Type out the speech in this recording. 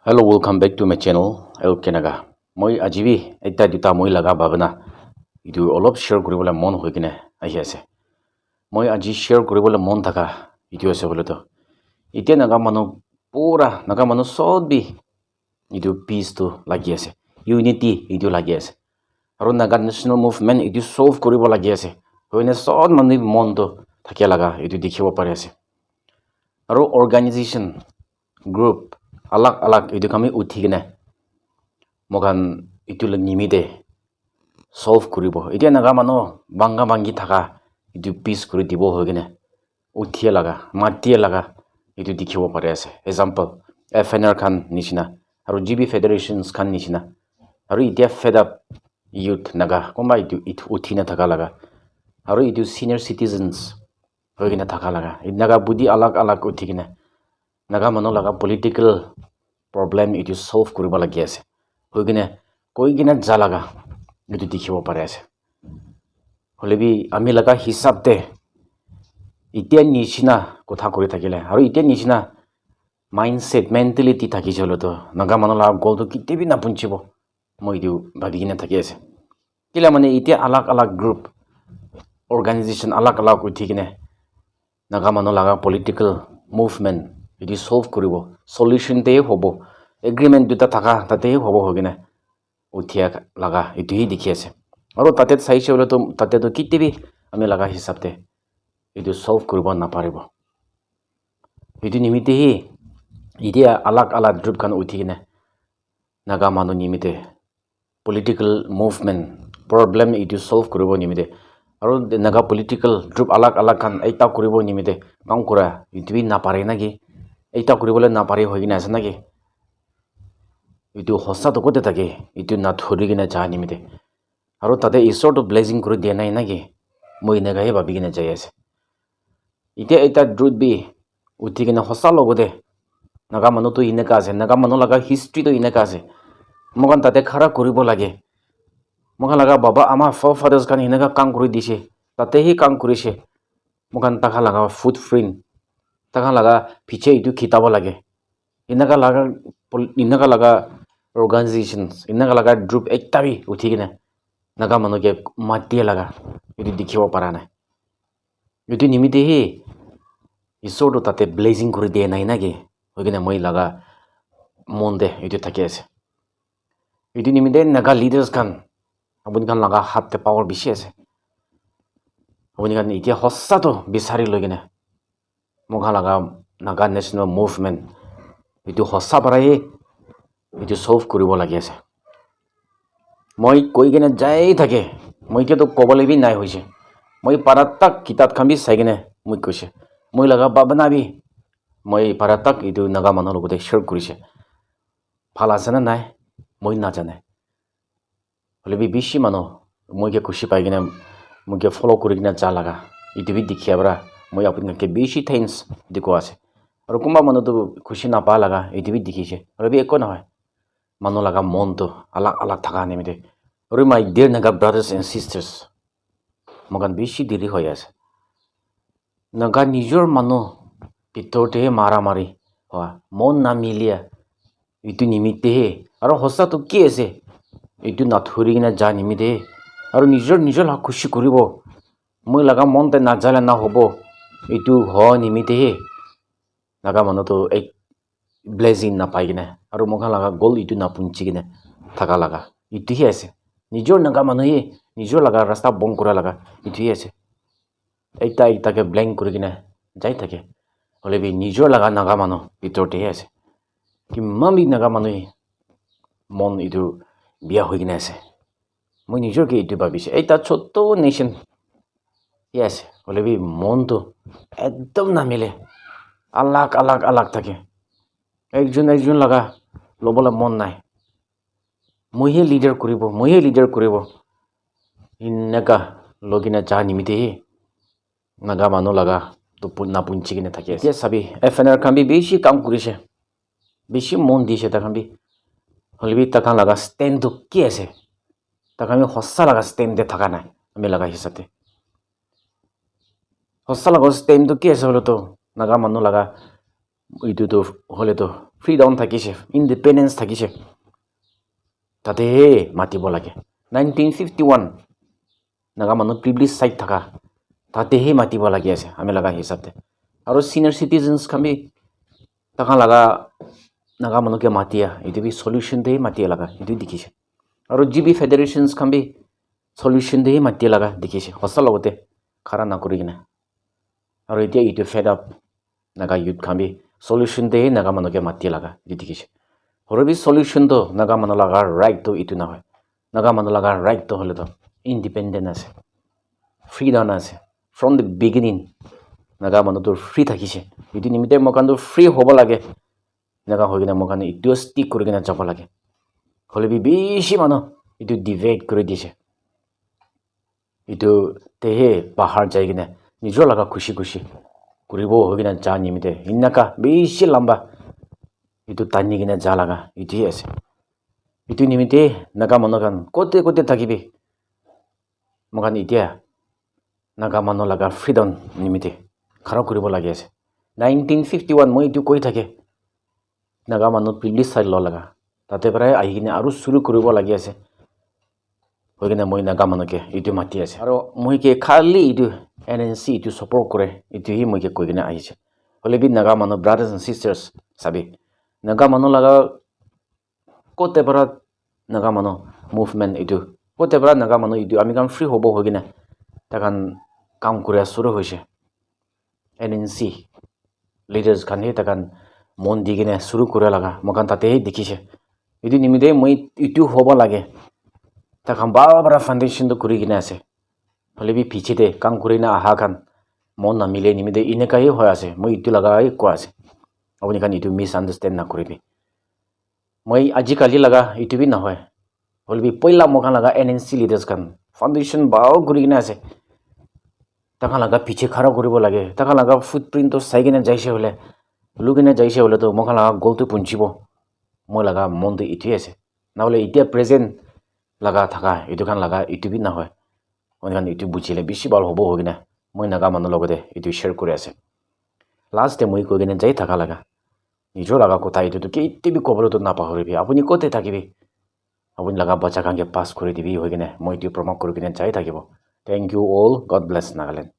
Hello, welcome back to my channel. El Kenaga. Moi ajibi ekta duta moi laga bhabana. Itu olop share kuribole mon hoi kine ahi ase. Moi aji share kuribole mon thaka itu ase bole to. Itia naga manu pura naga manu sobi itu peace to lagi ase. Unity itu lagi ase. Aru naga national movement itu solve kuribo lagi ase. Hoine sod manu mon to thakia laga itu dikhibo pare ase. Aru organization group alak itu kami uthi kine mogan itu nimide solve kuribo itia naga mano banga bangi thaka itu peace kuri dibo hogine uthie laga matie laga itu dikhibo pare ase example FNR khan nishina aru GB federations khan nishina aru itia fed up youth naga komba itu uthina thaka laga aru itu senior citizens hogine thaka laga naga budi alak uthikine naga mano laga political problem itu solve kuriba lagi ase hoigine koigine jalaga itu dikhibo pare ase holebi ami laga hisab te itia nishina kotha kori thakile aru itia nishina mindset mentality thaki jolo to naga mano laga goal to kitebi na punchibo moi itu bhabigine thaki ase kila mane itia alak group organization alak uthikine naga mano laga political movement itu solve kuribo solution te hobo agreement duta thaka tate hobo hogine uthia laga itu hi dikhi ase aru tate saise hole to tate to kitebi ami laga hisab te itu solve kuribo na paribo itu nimite hi idia alak group kan uthikine naga manu nimite political movement problem itu solve kuribo nimite aru naga political group alak kan ekta kuribo nimite kam kura itu bi na pare nagi ekta kuribole na pare hoigina ase nagi itu hossa to kote take itu na thori gina ja nimite aru tate isor to blessing kuri dia nai nagi moi naga he babi gina jai ase ite eta truth bi uthi gina hossa logode naga manu to ineka ase naga manu laga history to ineka ase mogan tate khara kuribo lage mogan laga baba ama forefathers kan ineka kam kuri dise tate hi kam kurise mogan taka laga footprint taka laga piche itu kitabo lage inaka laga organizations inaka laga group ekta bi uthi gina naga manu ke matie laga itu dikhibo para na itu nimite hi isor to tate blazing kuri de nai nagi hogina moi laga monde itu thaki ase itu nimite naga leaders kan abun kan laga hat te power bishi ase abun kan itia hossa to bisari logina moga laga naga national movement itu hossa parai itu solve kuribo lagi ase moi koi gene jai thake moi ke to kobole bi nai hoise moi paratak kitab khan bi saigene moi koise moi laga babana bi moi paratak itu naga manu logote share kurise phala sana nai moi na jane hole bi bishi manu moi ke kushi pai gene moi ke follow kuri gina ja laga itu bi dikhia bra moi apun ke bishi thanks diko ase aru kumba manu to khushi na pa laga itu bi dikhise aru bi ekko na hoy manu laga mon to alak thaka nimite aru my dear naga brothers and sisters mogan bishi diri hoy ase naga nijor manu pitote mari ha mon na milia itu nimite he aru hossa to ki ase itu na thuri gina ja nimite aru nijor la khushi kuribo moi laga mon te na jala na hobo itu ho nimite he naga manu to ek blessing na pai gina aru moga laga goal itu na punchi gina thaka laga itu hi ase nijor naga manu hi nijor laga rasta bong kura laga itu hi ase ekta ke blank kuri gina jai thake hole bi nijor laga naga manu bitor te ase ki mami naga manu hi mon itu bia hoi gina ase moi nijor ke itu babise ekta chotto nation yes hole bi mon to ekdom na mile alak থাকে একজন লাগা লবলা মন নাই মইহে leader করিব ইন্নাকা লগিনা যা নিমিতে নাগা মানু লাগা তো না পুঞ্চি কিনে থাকে এতিয়া সাবি এফএনআর কামবি বেশি কাম করিছে বেশি মন দিছে তাকামবি হলবি তাকা লাগা স্ট্যান্ড তো কি আছে তাকামি হসা লাগা স্ট্যান্ড দে থাকা নাই আমি লাগা হিসাতে হসা লাগা স্ট্যান্ড তো কি আছে হলো তো naga manu laga itu to hole to freedom থাকিছে ইণ্ডিপেণ্ডেঞ্চ থাকিছে তাতেহে মাতিব লাগে 1951 নাগা মানুহ প্ৰিভিলেজ চাইট থকা তাতেহে মাতিব লাগি আছে আমি লগা হিচাপতে আৰু চিনিয়ৰ চিটিজেন্স খামি তাকা লগা নাগা মানুহকে মাতিয়া এইটো বি সলিউশ্যন দেই মাতিয়া লগা এইটো দেখিছে আৰু জিবি ফেডাৰেশ্যনছ খামি সলিউশ্যন দেই মাতিয়া লগা দেখিছে সঁচা লগতে খাৰা নকৰি কিনে আৰু এতিয়া এইটো ফেড আপ নাগা ইউথ খামি সলিউশ্যন দেই নাগা মানুহকে মাতিয়া লগা এইটো দেখিছে হৰবি সলিউশ্যনটো নাগা মানুহ লগাৰ ৰাইটটো এইটো নহয় নাগা মানুহ লগাৰ ৰাইটটো হ'লেতো ইণ্ডিপেণ্ডেণ্ট আছে ফ্ৰীডম আছে ফ্ৰম দ্য বিগিনিং নাগা মানুহটোৰ ফ্ৰী থাকিছে এইটো নিমিত্তে মোৰ কাৰণেতো ফ্ৰী হ'ব লাগে নাগা হৈ কিনে মোৰ কাৰণে এইটোও ষ্টিক কৰি কিনে যাব লাগে হ'লে বেছি মানুহ এইটো ডিভাইড কৰি দিছে এইটো তেহে পাহাৰ যাই কিনে নিজৰ লগা খুচি কৰিব হৈ কিনে যা নিমিত্তে ইনাকা বেছি লম্বা এইটো টানি কিনে যা লগা এইটোৱে আছে এইটো নিমিত্তে নাগা মানুহ কাৰণ ক'তে থাকিবি মোৰ কাৰণে এতিয়া নাগা মানুহ লগা ফ্ৰীডম নিমিত্তে খাৰা কৰিব লাগি আছে 1951 মই এইটো কৈ থাকে নাগা মানুহ প্ৰিভিলেজ চাই ল লগা তাতে পৰাই আহি কিনে আৰু চুৰু কৰিব লাগি আছে হৈ কিনে মই নাগা মানুহকে এইটো মাতি আছে আৰু মই কি খালি এইটো NNC এইটো ছাপৰ্ট কৰে এইটোহে মই কৈ কিনে আহিছে হ'লে বি নাগা মানুহ ব্ৰাদাৰ্ছ এণ্ড ছিষ্টাৰ্ছ চাবি নাগা মানুহ লগা ক'তে পৰা নাগা মানুহ মুভমেণ্ট এইটো ক'তে পৰা নাগা মানুহ এইটো আমি কাম ফ্ৰী হ'ব হৈ কিনে তাকান কাম কৰা চুৰু হৈছে NNC লিডাৰ্ছ খানহে তাকান মন দি কিনে চুৰু কৰা লগা মোক তাতেহে দেখিছে এইটো নিমিত্তে মই এইটো হ'ব লাগে তাকান বাৰা ফাউণ্ডেশ্যনটো কৰি কিনে আছে হ'লে বি পিছতে কাম কৰি না আহা খান মন নামিলে নিমিত্তে এনেকাই হৈ আছে মই এইটো লগাই কোৱা আছে আপুনি খান এইটো মিছ আণ্ডাৰষ্টেণ্ড নকৰিবি মই আজিকালি লগা এইটো বি নহয় হ'লে বি পইলা মোক লগা NNC লিডাৰ্ছ খান ফাউণ্ডেশ্যন বাও কৰি কিনে আছে তাকা লগা পিছে খাৰা কৰিব লাগে তাকা লগা ফুটপ্ৰিণ্টটো চাই কিনে যাইছে হ'লে লৈ কিনে যাইছে হ'লেতো মোক লগা গলটো পুঞ্চিব মই লগা মনটো এইটোৱে আছে নহ'লে এতিয়া প্ৰেজেণ্ট লগা থকা এইটো খান লগা এইটো বি নহয় মই খান এইটো বুজিলে বেছি ভাল হ'ব হৈ কিনে মই নাগা মানুহৰ লগতে এইটো শ্বেয়াৰ কৰি আছে লাষ্টে মই কৈ কিনে যাই থকা লগা নিজৰ লগা কথা এইটোতো কেতিয়াবি ক'বলৈতো নাপাহৰিবি আপুনি ক'তে থাকিবি আপুনি লগা বাচ্চা খানকে পাছ কৰি দিবি হৈ কিনে মই এইটো প্ৰমোট কৰি কিনে যাই থাকিব thank you all God bless Nagaland